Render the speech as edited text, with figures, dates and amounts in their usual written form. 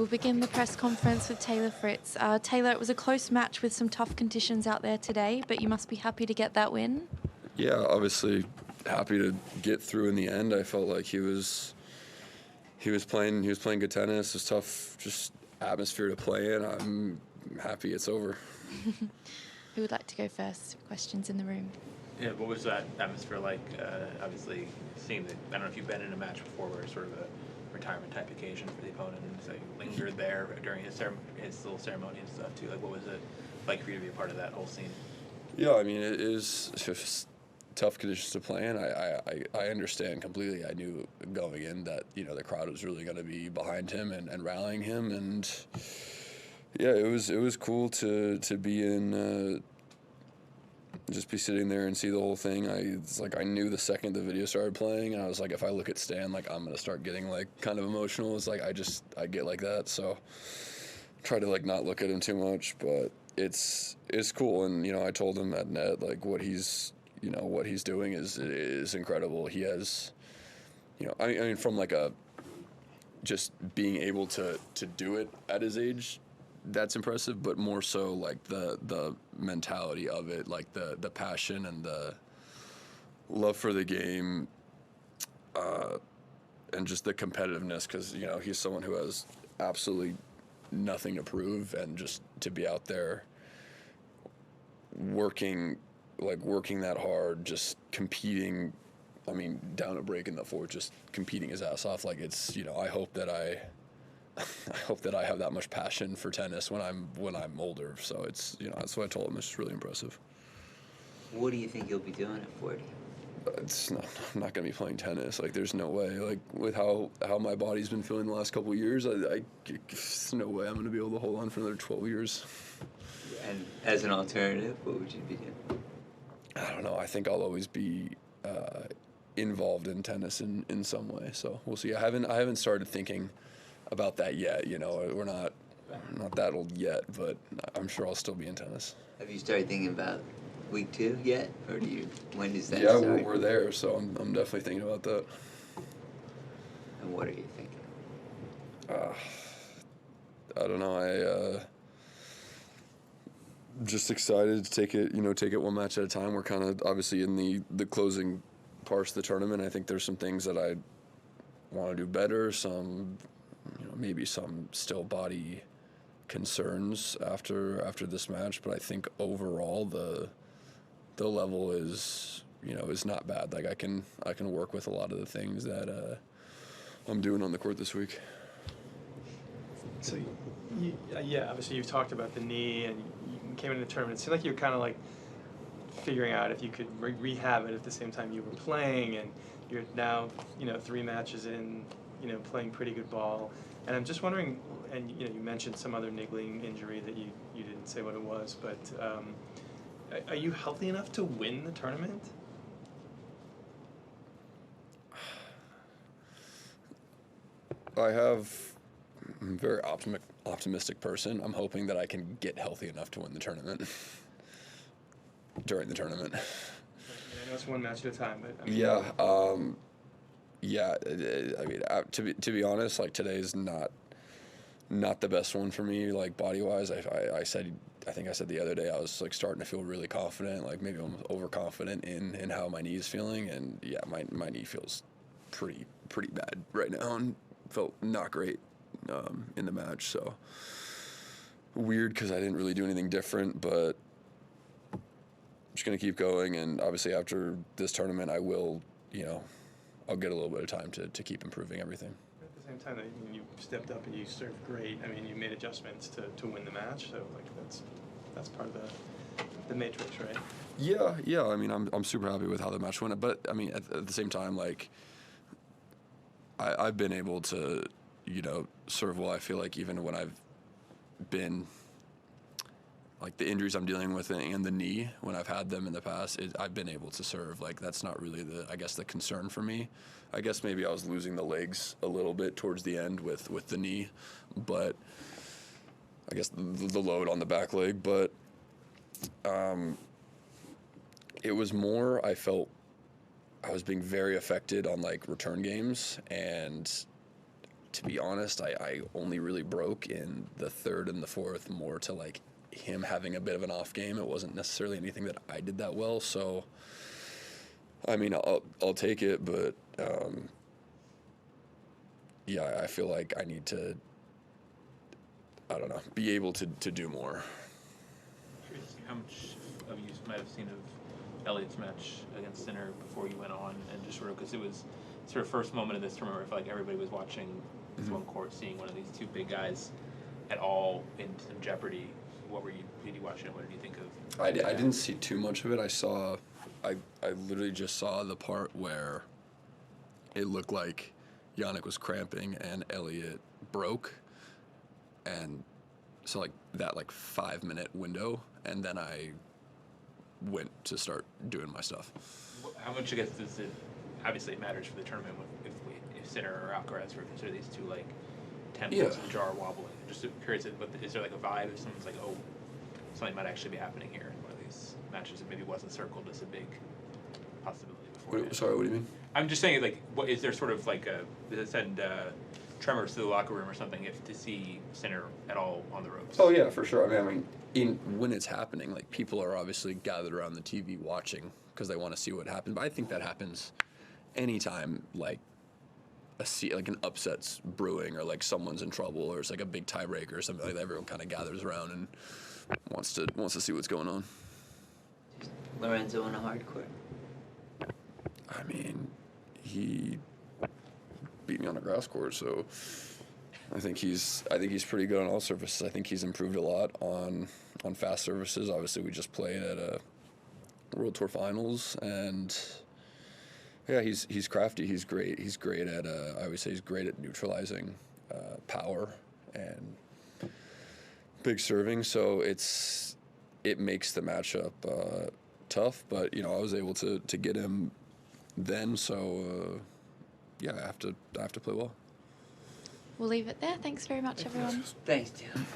We'll begin the press conference with Taylor Fritz. Taylor, it was a close match with some tough conditions out there today, but you must be happy to get that win. Yeah, obviously happy to get through in the end. I felt like he was playing good tennis. It was tough, just atmosphere to play in. I'm happy it's over. Who would like to go first? Questions in the room. Yeah, what was that atmosphere like? Obviously, seeing that, I don't know if you've been in a match before where it's sort of a retirement type occasion for the opponent, and so you lingered there during his little ceremony and stuff too. Like, what was it like for you to be a part of that whole scene? Yeah, I mean, it is just tough conditions to play in. I understand completely. I knew going in that, the crowd was really going to be behind him and rallying him, and yeah, it was cool to be in. Just be sitting there and see the whole thing. I knew the second the video started playing, and I was like, if I look at Stan, like, I'm gonna start getting like kind of emotional. It's like I get like that, so try to like not look at him too much, but it's cool. And I told him at net like what he's doing is incredible. He has, I mean from like a just being able to do it at his age, that's impressive, but more so like the mentality of it, like the passion and the love for the game, and just the competitiveness, because he's someone who has absolutely nothing to prove, and just to be out there working that hard, just competing. I mean, down a break in the fourth, just competing his ass off. Like, it's I hope that I have that much passion for tennis when I'm older. So it's that's what I told him. It's just really impressive. What do you think you'll be doing at 40? I'm not going to be playing tennis. Like, there's no way. Like, with how my body's been feeling the last couple of years, there's no way I'm going to be able to hold on for another 12 years. And as an alternative, what would you be doing? I don't know. I think I'll always be involved in tennis in some way. So we'll see. I haven't started thinking about that yet. We're not that old yet, but I'm sure I'll still be in tennis. Have you started thinking about week 2 yet, or when does that start? Yeah, we're there, so I'm definitely thinking about that. And what are you thinking? I don't know. Just excited to take it one match at a time. We're kind of obviously in the closing parts of the tournament. I think there's some things that I want to do better, some maybe some still body concerns after this match, but I think overall the level is not bad. Like, I can work with a lot of the things that I'm doing on the court this week. So obviously you've talked about the knee, and you came into the tournament. It seemed like you were kind of like figuring out if you could rehab it at the same time you were playing, and you're now 3 matches in, playing pretty good ball. And I'm just wondering, and you mentioned some other niggling injury that you didn't say what it was, but are you healthy enough to win the tournament? I'm a very optimistic person. I'm hoping that I can get healthy enough to win the tournament during the tournament. I know it's one match at a time, but I mean, I mean, to be honest, like, today's not the best one for me, like, body wise. I think I said the other day I was like starting to feel really confident, like maybe almost overconfident in how my knee is feeling, and yeah, my knee feels pretty bad right now, and felt not great in the match. So weird, because I didn't really do anything different, but I'm just gonna keep going, and obviously after this tournament I will, I'll get a little bit of time to keep improving everything. at the same time, you stepped up and you served great. I mean, you made adjustments to win the match, so like that's part of the matrix, right? Yeah. I mean, I'm super happy with how the match went, but I mean, at the same time, like, I've been able to, serve well. I feel like even when I've been, like, the injuries I'm dealing with and the knee, when I've had them in the past, I've been able to serve. Like, that's not really the concern for me. I guess maybe I was losing the legs a little bit towards the end with the knee, but I guess the load on the back leg. But it was more, I felt I was being very affected on, like, return games, and to be honest, I only really broke in the third and the fourth, more to like him having a bit of an off game. It wasn't necessarily anything that I did that well. So, I mean, I'll take it, but yeah, I feel like I need to, I don't know, be able to do more. How much of you might have seen of Elliott's match against Sinner before you went on, and just sort of, because it was sort of first moment of this tournament where I feel like everybody was watching this one court, seeing one of these two big guys at all in some jeopardy. Did you watch it? What did you think of? I didn't see too much of it. I literally just saw the part where it looked like Jannik was cramping and Elliott broke, and so like that 5-minute window, and then I went to start doing my stuff. How much, I guess, does it? Obviously, it matters for the tournament if Sinner or Alcaraz were consider these two 10 points in the jar wobbling. Just curious, but is there a vibe if someone's like, oh, something might actually be happening here in one of these matches that maybe wasn't circled as a big possibility before? Sorry, what do you mean? I'm just saying, what is there sort of does it send tremors to the locker room or something if to see Sinner at all on the ropes? Oh yeah, for sure. I mean, when it's happening, people are obviously gathered around the TV watching because they want to see what happened. But I think that happens anytime an upset's brewing, or someone's in trouble, or it's a big tiebreaker or something like that. Everyone kind of gathers around and wants to see what's going on. Lorenzo on a hard court. I mean, he beat me on a grass court, so I think he's pretty good on all surfaces. I think he's improved a lot on fast surfaces. Obviously, we just played at a World Tour Finals, and yeah, he's crafty. He's great. He's great at I always say he's great at neutralizing power and big serving. So it makes the matchup tough. But I was able to get him then. So yeah, I have to play well. We'll leave it there. Thanks very much, everyone. Thanks, Tim.